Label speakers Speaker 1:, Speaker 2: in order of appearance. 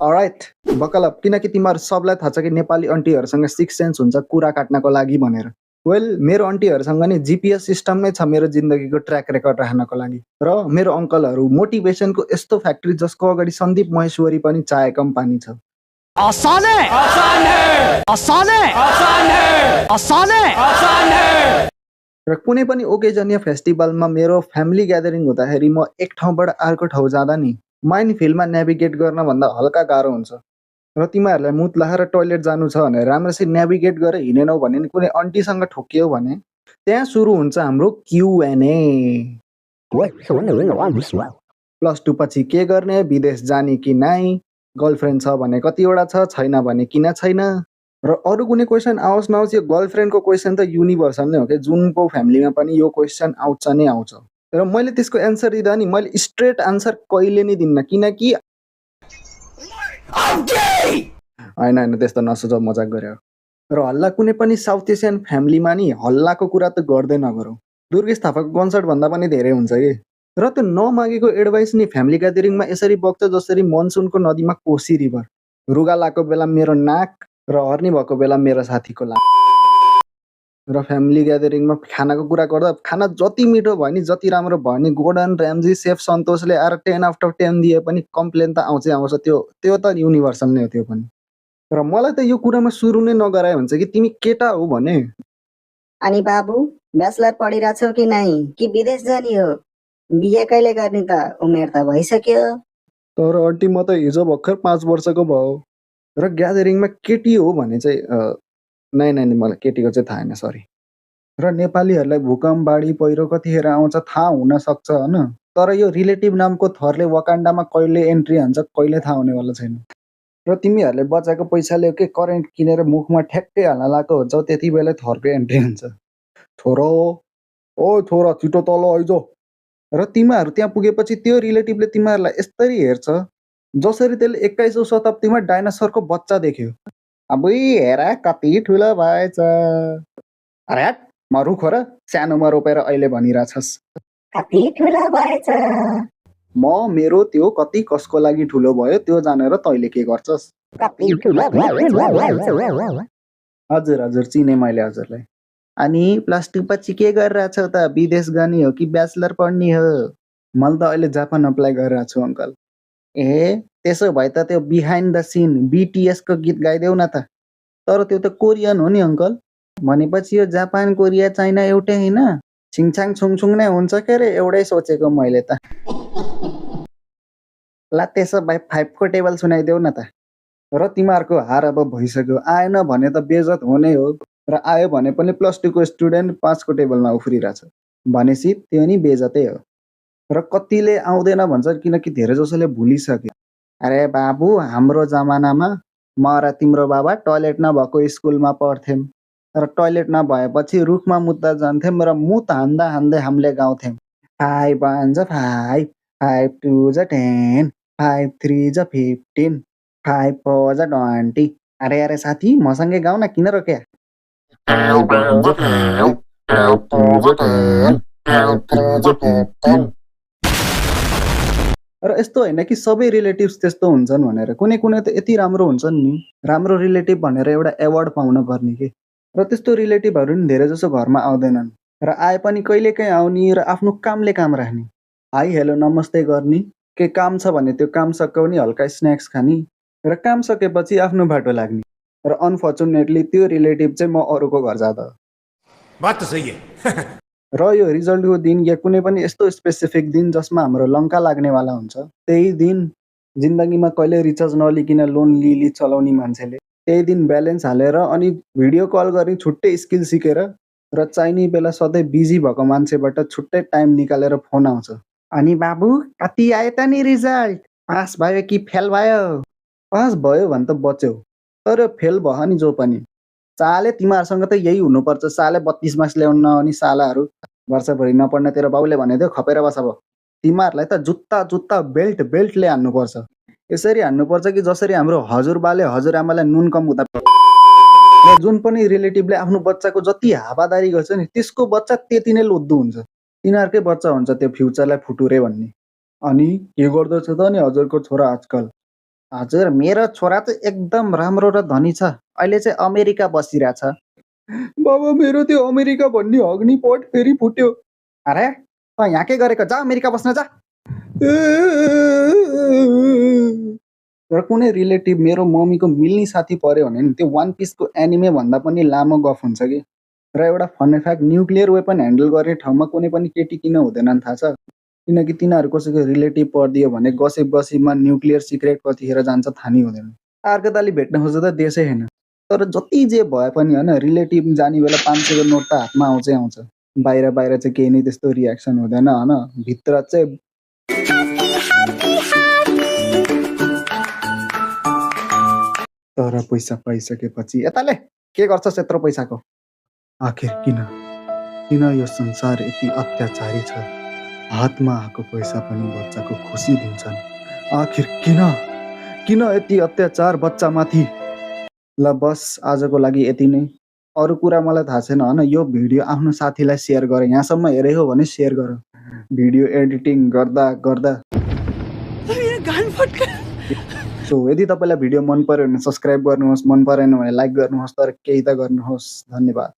Speaker 1: All right, buccal up, किनकि तिमीहरू सबलाई थाहा छ कि नेपाली आन्टीहरूसँग सिक्स सेन्स हुन्छ कुरा काट्नको लागि भनेर। वेल, मेरो आन्टीहरूसँग नि जिपिएस सिस्टम नै छ मेरो जिन्दगीको ट्र्याक रेकर्ड राख्नको लागि। र मेरो अङ्कलहरू मोटिभेसनको यस्तो फ्याक्ट्री जसको अगाडि सन्दीप महेश्वरी पनि चाय कम्पनी छ।
Speaker 2: आसान है, आसान है, आसान है, आसान है, आसान है, आसान है।
Speaker 1: र कुनै पनि ओकेजन या फेस्टिभलमा मेरो फ्यामिली ग्यादरिङ हुँदाखेरि म एक ठाउँबाट अर्को ठाउँ जाँदा नि माइन्ड फिल्डमा नेभिगेट गर्नभन्दा हल्का गाह्रो हुन्छ। र तिमीहरूलाई मुत लाएर टोइलेट जानु छ भने राम्रोसित नेभिगेट गरेर हिँडेनौ भने नि कुनै आन्टीसँग ठोकियौ भने त्यहाँ सुरु हुन्छ हाम्रो क्युएनए। प्लस टू पछि के गर्ने, विदेश जाने कि नाइ, गर्लफ्रेन्ड छ भने कतिवटा छ, छैन भने किन छैन, र अरू कुनै क्वेसन आओस् नआओस् यो गर्लफ्रेन्डको क्वेसन त युनिभर्सल नै हो कि जुनको फ्यामिलीमा पनि यो क्वेसन आउँछ नै आउँछ। र मैले त्यसको एन्सर दिँदा नि मैले स्ट्रेट आन्सर कहिले नै दिन्न, किनकि होइन होइन त्यस्तो नसोच, मजाक गरेर। र हल्ला कुनै पनि साउथ एसियन फ्यामिलीमा नि हल्लाको कुरा त गर्दै नगरौँ, दुर्गेश थापाको कन्सर्ट भन्दा पनि धेरै हुन्छ कि। र त्यो नमागेको एडभाइस नि फ्यामिली ग्यादरिङमा यसरी बग्छ जसरी मनसुनको नदीमा कोसी रिभर, रुगा लाएको बेला मेरो नाक र हर्नी भएको बेला मेरो साथीको लाक। र फ्यामिली ग्यादरिङमा खानाको कुरा गर्दा खाना जति मिठो भयो नि जति राम्रो भयो नि गोर्डन र्याम्जी सेफ सन्तोषले आएर 10/10 दिए पनि कम्प्लेन त आउँछै आउँछ, त्यो त युनिभर्सल नै हो त्यो पनि। र मलाई त यो कुरामा सुरु नै नगराए हुन्छ कि तिमी केटा हो भने।
Speaker 3: अनि बाबु ब्याचलर पढिरहेछौ कि नै, कि विदेश जाने हो? बिहे कहिले गर्ने त? उमेर त भइसक्यो।
Speaker 1: तर आन्टी म त हिजो भर्खर 5 वर्षको भयो। र ग्यादरिङमा केटी हो भने चाहिँ नै नै मलाई केटीको चाहिँ थाहा छैन, सरी। र नेपालीहरूलाई भूकम्प बाढी पहिरो कतिखेर आउँछ थाहा हुन सक्छ होइन, तर यो रिलेटिभ नामको थरले वकान्डामा कहिले एन्ट्री हान्छ कहिले थाहा हुनेवाला छैन। र तिमीहरूले बचाएको पैसाले के करेन्ट किनेर मुखमा ठ्याक्कै हाल्न लगाएको हुन्छौ त्यति बेला थरको एन्ट्री हुन्छ। छोरो, ओ छोरा छिटो तल आइज। र तिमीहरू त्यहाँ पुगेपछि त्यो रिलेटिभले तिमीहरूलाई यसरी हेर्छ जसरी त्यसले 21औं शताब्दीमा डाइनासोरको बच्चा देख्यो। अब हेर कति ठुलो भएछ। अरे हट, म रुखो र सानोमा रोपेर अहिले भनिरहेछस्
Speaker 3: कति ठुलो भएछ।
Speaker 1: म मेरो त्यो कति कसको लागि ठुलो भयो त्यो जानेर तैँले के गर्छस्?
Speaker 3: कति ठुलो भएछ।
Speaker 1: हजुर हजुर चिने मैले हजुरलाई। अनि प्लस टू पछि के गरिरहेछौ त? विदेश गर्ने हो कि ब्याचलर पढ्ने हो? मैले त अहिले जापान अप्लाई गरिरहेको छु अङ्कल। ए त्यसो भए त त्यो बिहाइन्ड द सिन बिटिएसको गीत गाइदेऊ न त। तर त्यो त कोरियन हो नि अङ्कल। भनेपछि यो जापान कोरिया चाइना एउटै होइन? छिङछाङ छुङछुङ नै हुन्छ के अरे, एउटै सोचेको मैले त। ला त्यसो भए 5 को टेबल सुनाइदेऊ न त। र तिमीहरूको हार अब भइसक्यो, आएन भने त बेइज्जत हुने हो, र आयो भने पनि प्लस 2 को स्टुडेन्ट 5 को टेबलमा उफ्रिरहेछ भनेपछि त्यो नि बेइज्जतै हो। र कतिले आउँदैन भन्छ किनकि धेरै जसोले भुलिसके। अरे बाबु हाम्रो जमानामा म र तिम्रो बाबा टोयलेट नभएको स्कुलमा पढ्थ्यौँ, र टोयलेट नभएपछि रुखमा मुत्दा जान्थ्यौँ र मुत हान्दा हान्दै हामीले गाउँथ्यौँ 5 1 जा 5, 5 2 जा 10, 5 3 जा 15, 5 4 जा 20। अरे अरे साथी मसँगै गाउँ न, किन रोक्या? र यस्तो होइन कि सबै रिलेटिभ्स त्यस्तो हुन्छन् भनेर, कुनै कुनै त यति राम्रो हुन्छन् नि, राम्रो रिलेटिभ भनेर एउटा एवार्ड पाउन पर्ने के। र त्यस्तो रिलेटिभहरू नि धेरै जसो घरमा आउँदैनन्, र आए पनि कहिलेकाहीँ आउने र आफ्नो कामले काम राख्ने, हाई हेलो नमस्ते गर्ने, के काम छ भने त्यो काम सकाउने, हल्का स्न्याक्स खाने, र काम सकेपछि आफ्नो बाटो लाग्ने। र अनफर्चुनेटली त्यो रिलेटिभ चाहिँ म अरूको घर जाँदा।
Speaker 2: बात तो सही है।
Speaker 1: र यो रिजल्टको दिन या कुनै पनि यस्तो स्पेसिफिक दिन जसमा हाम्रो लङ्का लाग्नेवाला हुन्छ, त्यही दिन जिन्दगीमा कहिले रिचार्ज नलिकन लोन लिली चलाउने मान्छेले त्यही दिन ब्यालेन्स हालेर अनि भिडियो कल गरी छुट्टै स्किल सिकेर र चाहिने बेला सधैँ बिजी भएको मान्छेबाट छुट्टै टाइम निकालेर फोन आउँछ। अनि बाबु कति आयो त नि रिजल्ट? पास भयो कि फेल भयो? पास भयो भने त बच्यौ, तर फेल भयो नि जो पनि। साले तिमीहरूसँग त यही हुनुपर्छ, साले 32 मार्क्स ल्याउन अनि सालाहरू वर्षभरि नपढ्ने तेरो बाउले भनेदियो खपेर बस। अब तिमीहरूलाई त जुत्ता जुत्ता बेल्ट बेल्टले हान्नुपर्छ, यसरी हान्नुपर्छ कि जसरी हाम्रो हजुरबाले हजुरआमालाई नुन कम हुँदा। र जुन पनि रिलेटिभले आफ्नो बच्चाको जति हावादारी गर्छ नि त्यसको बच्चा त्यति नै लोद्धु हुन्छ, तिनीहरूकै बच्चा हुन्छ त्यो फ्युचरलाई फुटुरे भन्ने। अनि के गर्दछ त नि हजुरको छोरा आजकल? हजुर मेरो छोरा चाहिँ एकदम राम्रो र धनी छ। अहिले चाहिँ अमेरिका बसिरहेछ। बाबा मेरो त्यो अमेरिका भन्ने अग्निपथ फेरि फुट्यो। अरे त यहाँ के गरेको, जा अमेरिका बस्न जा। र कुनै रिलेटिभ मेरो मम्मीको मिल्ने साथी पर्यो भने नि त्यो वान पिसको एनिमे भन्दा पनि लामो गफ हुन्छ कि। र एउटा fun fact, nuclear weapon handle गर्ने ठाउँमा कुनै पनि केटी किन हुँदैनन् थाहा छ? किनकि तिनीहरू कसैको रिलेटिभ परिदियो भने गसिपमा न्युक्लियर सिक्रेट कतिखेर जान्छ थाहा नै हुँदैन। अर्को तालि भेट्न खोज्दा त देशै छैन। तर जति जे भए पनि होइन, रिलेटिभ जाने बेला 500 को नोट त हातमा आउँछै आउँछ। बाहिर चाहिँ केही नै त्यस्तो रियाक्सन हुँदैन होइन, भित्र चाहिँ तर पैसा पाइसकेपछि यताले के गर्छस् यत्रो पैसाको? आखिर किन यो संसार यति अत्याचारी छ? हातमा आएको पैसा पनि बच्चाको खुसी दिन्छन्। आखिर किन यति अत्याचार बच्चामाथि? ल बस आजको लागि यति नै। अरू कुरा मलाई थाहा छैन होइन। यो भिडियो आफ्नो साथीलाई सेयर गर। यहाँसम्म हेरे हो भने सेयर गर। भिडियो एडिटिङ गर्दा सो यदि तपाईँलाई भिडियो मन पर्यो भने सब्सक्राइब गर्नुहोस्, मन परेन भने लाइक गर्नुहोस्, तर केही त गर्नुहोस्। धन्यवाद।